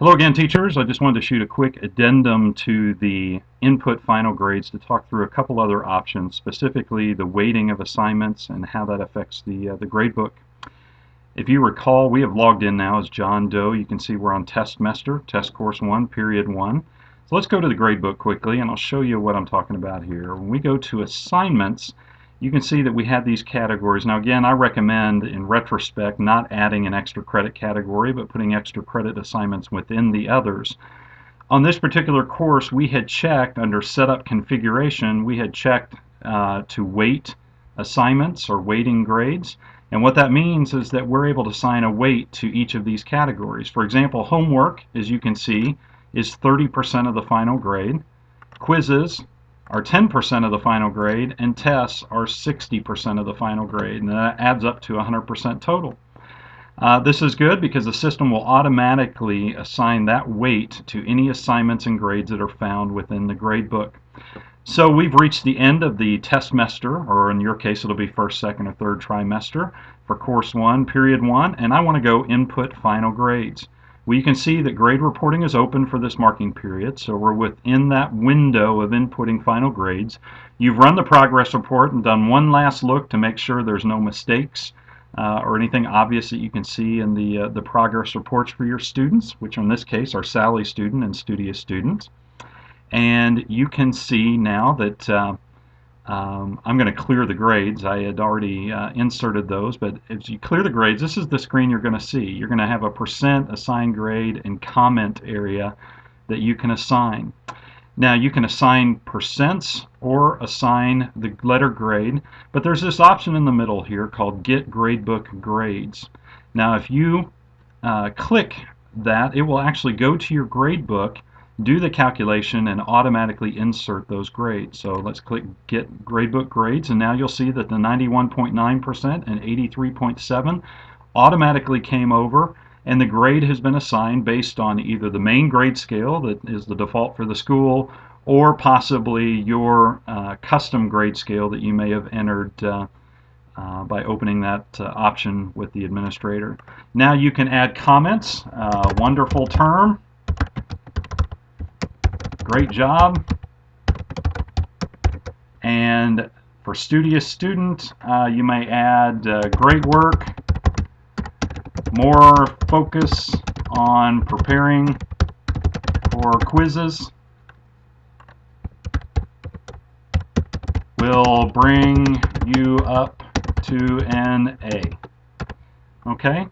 Hello again, teachers. I just wanted to shoot a quick addendum to the input final grades to talk through a couple other options, specifically the weighting of assignments and how that affects the grade book. If you recall, we have logged in now as John Doe. You can see we're on Testmester, Test Course 1, Period 1. So let's go to the grade book quickly, and I'll show you what I'm talking about here. When we go to assignments, you can see that we have these categories. Now again, I recommend in retrospect not adding an extra credit category, but putting extra credit assignments within the others. On this particular course, we had checked under setup configuration, we had checked to weight assignments or weighting grades. And what that means is that we're able to assign a weight to each of these categories. For example, homework, as you can see, is 30% of the final grade. Quizzes are 10% of the final grade, and tests are 60% of the final grade, and that adds up to 100% total. This is good because the system will automatically assign that weight to any assignments and grades that are found within the grade book. So we've reached the end of the testmester, or in your case it'll be first, second, or third trimester for course 1, period 1, and I want to go input final grades. Well, you can see that grade reporting is open for this marking period, so we're within that window of inputting final grades. You've run the progress report and done one last look to make sure there's no mistakes or anything obvious that you can see in the progress reports for your students, which in this case are Sally student and Studious student. And you can see now that I'm going to clear the grades. I had already inserted those, but as you clear the grades, this is the screen you're going to see. You're going to have a percent assigned grade and comment area that you can assign. Now you can assign percents or assign the letter grade, but there's this option in the middle here called Get Gradebook Grades. Now if you click that, it will actually go to your gradebook, do the calculation, and automatically insert those grades. So let's click Get Gradebook Grades, and now you'll see that the 91.9% and 83.7 automatically came over, and the grade has been assigned based on either the main grade scale that is the default for the school, or possibly your custom grade scale that you may have entered by opening that option with the administrator. Now you can add comments. Wonderful term. Great job. And for Studious student, you may add great work, more focus on preparing for quizzes will bring you up to an A. Okay,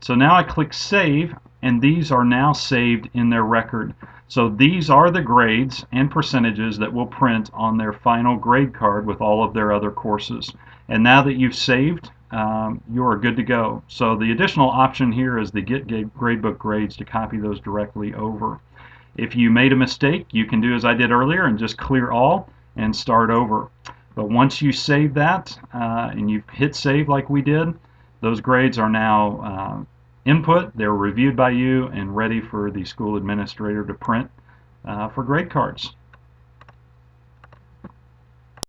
so now I click Save, and these are now saved in their record. So these are the grades and percentages that will print on their final grade card with all of their other courses. And now that you've saved, you are good to go. So the additional option here is the Get Gradebook Grades to copy those directly over. If you made a mistake, you can do as I did earlier and just clear all and start over. But once you save that and you hit save like we did, those grades are now input, they're reviewed by you and ready for the school administrator to print for grade cards.